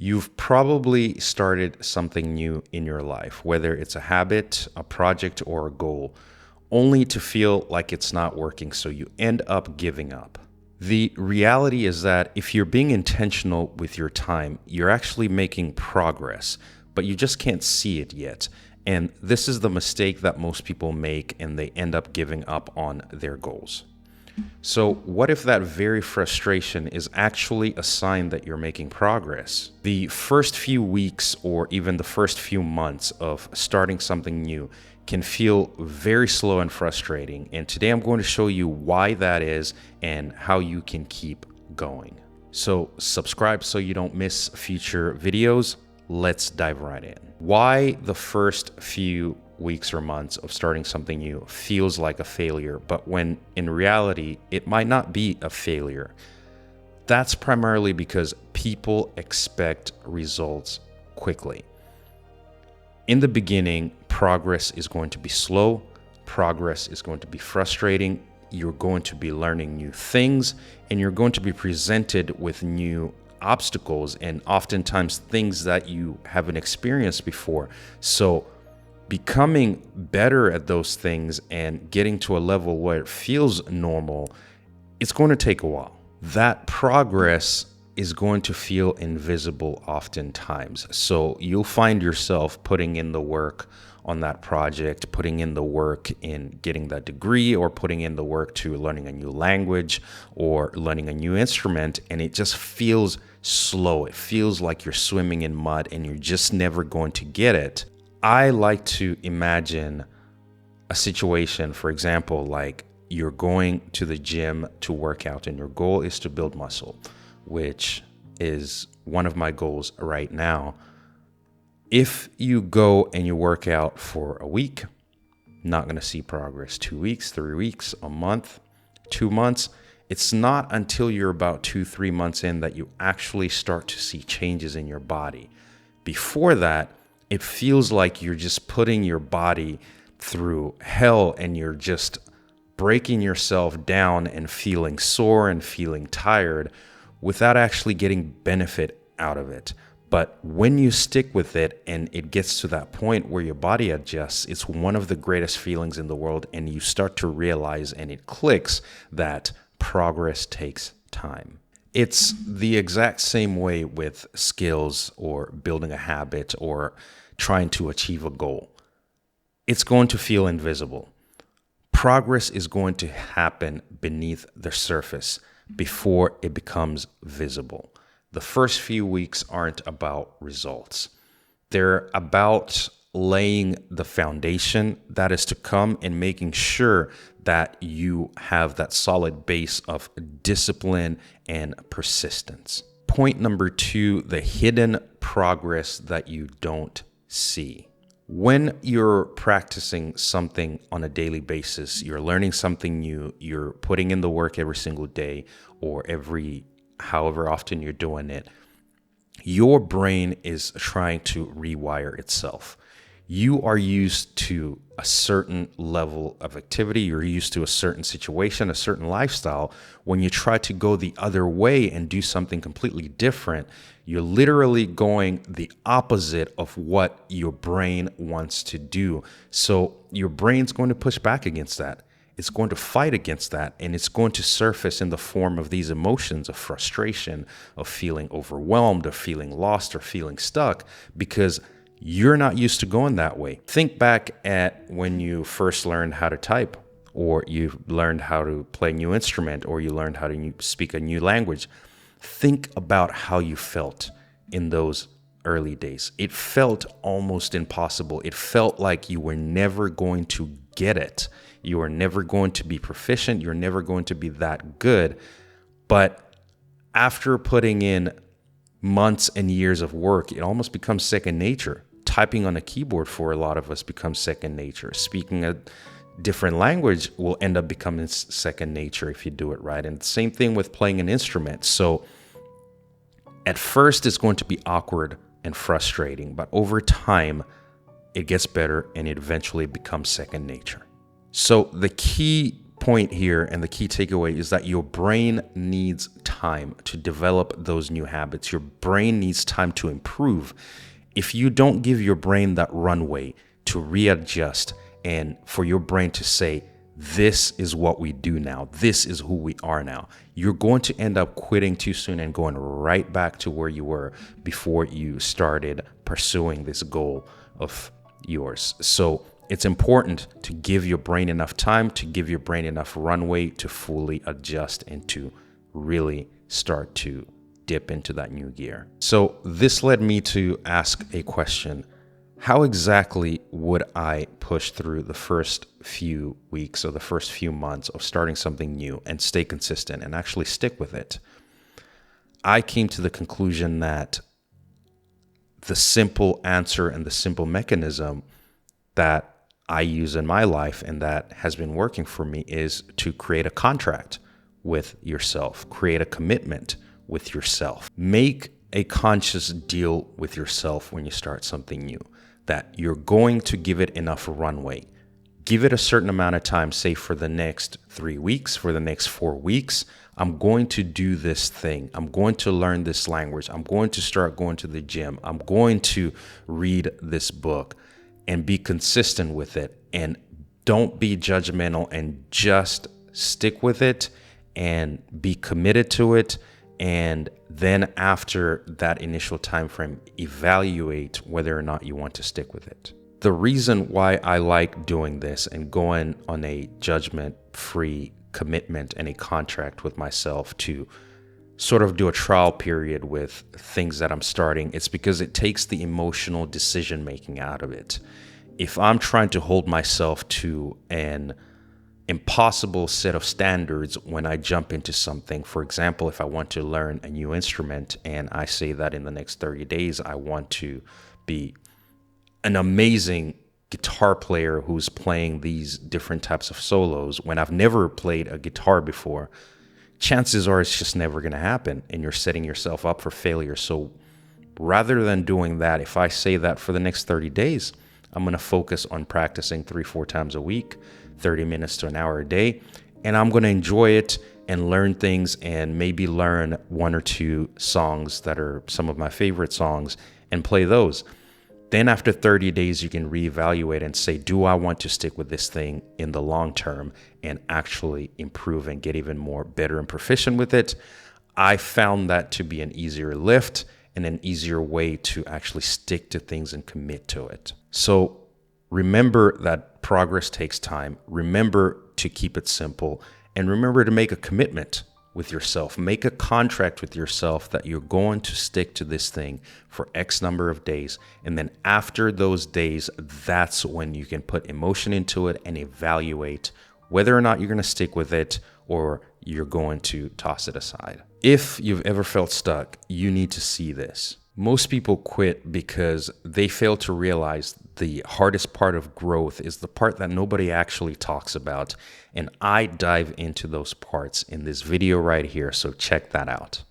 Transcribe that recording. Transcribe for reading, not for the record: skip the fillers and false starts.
You've probably started something new in your life, whether it's a habit, a project, or a goal, only to feel like it's not working, so you end up giving up. The reality is that if you're being intentional with your time, you're actually making progress, but you just can't see it yet. And this is the mistake that most people make, and they end up giving up on their goals. So what if that very frustration is actually a sign that you're making progress? The first few weeks or even the first few months of starting something new can feel very slow and frustrating. And today I'm going to show you why that is and how you can keep going. So subscribe so you don't miss future videos. Let's dive right in. Why the first few weeks or months of starting something new feels like a failure, but when in reality, it might not be a failure. That's primarily because people expect results quickly. In the beginning, progress is going to be slow. Progress is going to be frustrating. You're going to be learning new things, and you're going to be presented with new obstacles and oftentimes things that you haven't experienced before. So becoming better at those things and getting to a level where it feels normal, it's going to take a while. That progress is going to feel invisible oftentimes. So you'll find yourself putting in the work on that project, putting in the work in getting that degree, or putting in the work to learning a new language or learning a new instrument, and it just feels slow. It feels like you're swimming in mud and you're just never going to get it. I like to imagine a situation, for example, like you're going to the gym to work out and your goal is to build muscle, which is one of my goals right now. If you go and you work out for a week, not going to see progress. 2 weeks, 3 weeks, a month, 2 months. It's not until you're about 2-3 months in that you actually start to see changes in your body. Before that, it feels like you're just putting your body through hell and you're just breaking yourself down and feeling sore and feeling tired without actually getting benefit out of it. But when you stick with it and it gets to that point where your body adjusts, it's one of the greatest feelings in the world, and you start to realize and it clicks that progress takes time. It's the exact same way with skills or building a habit or trying to achieve a goal. It's going to feel invisible. Progress is going to happen beneath the surface before it becomes visible. The first few weeks aren't about results. They're about laying the foundation that is to come and making sure that you have that solid base of discipline and persistence. Point number 2, the hidden progress that you don't see. When you're practicing something on a daily basis, you're learning something new, you're putting in the work every single day or however often you're doing it, your brain is trying to rewire itself. You are used to a certain level of activity. You're used to a certain situation, a certain lifestyle. When you try to go the other way and do something completely different, you're literally going the opposite of what your brain wants to do. So your brain's going to push back against that. It's going to fight against that, and it's going to surface in the form of these emotions of frustration, of feeling overwhelmed, of feeling lost, or feeling stuck, because you're not used to going that way. Think back at when you first learned how to type, or you learned how to play a new instrument, or you learned how to speak a new language. Think about how you felt in those early days. It felt almost impossible. It felt like you were never going to get it. You are never going to be proficient. You're never going to be that good. But after putting in months and years of work, it almost becomes second nature. Typing on a keyboard for a lot of us becomes second nature. Speaking a different language will end up becoming second nature if you do it right. And the same thing with playing an instrument. So at first, it's going to be awkward and frustrating, but over time, it gets better and it eventually becomes second nature. So the key point here and the key takeaway is that your brain needs time to develop those new habits. Your brain needs time to improve. If you don't give your brain that runway to readjust and for your brain to say, this is what we do now, this is who we are now, you're going to end up quitting too soon and going right back to where you were before you started pursuing this goal of yours. So it's important to give your brain enough time, to give your brain enough runway to fully adjust and to really start to dip into that new gear. So this led me to ask a question. How exactly would I push through the first few weeks or the first few months of starting something new and stay consistent and actually stick with it? I came to the conclusion that the simple answer and the simple mechanism that I use in my life and that has been working for me is to create a contract with yourself, create a commitment with yourself. Make a conscious deal with yourself when you start something new, that you're going to give it enough runway. Give it a certain amount of time, say for the next 3 weeks, for the next 4 weeks, I'm going to do this thing. I'm going to learn this language. I'm going to start going to the gym. I'm going to read this book and be consistent with it. And don't be judgmental and just stick with it and be committed to it. And then after that initial time frame, evaluate whether or not you want to stick with it. The reason why I like doing this and going on a judgment-free commitment and a contract with myself to sort of do a trial period with things that I'm starting, it's because it takes the emotional decision making out of it. If I'm trying to hold myself to an impossible set of standards when I jump into something, for example, if I want to learn a new instrument and I say that in the next 30 days I want to be an amazing guitar player who's playing these different types of solos when I've never played a guitar before, chances are it's just never going to happen and you're setting yourself up for failure. So rather than doing that, if I say that for the next 30 days, I'm going to focus on practicing 3-4 times a week, 30 minutes to an hour a day, and I'm going to enjoy it and learn things and maybe learn 1 or 2 songs that are some of my favorite songs and play those. Then after 30 days, you can reevaluate and say, do I want to stick with this thing in the long term and actually improve and get even more better and proficient with it? I found that to be an easier lift and an easier way to actually stick to things and commit to it. So remember that progress takes time. Remember to keep it simple and remember to make a commitment with yourself. Make a contract with yourself that you're going to stick to this thing for X number of days. And then after those days, that's when you can put emotion into it and evaluate whether or not you're going to stick with it or you're going to toss it aside. If you've ever felt stuck, you need to see this. Most people quit because they fail to realize the hardest part of growth is the part that nobody actually talks about. And I dive into those parts in this video right here, so check that out.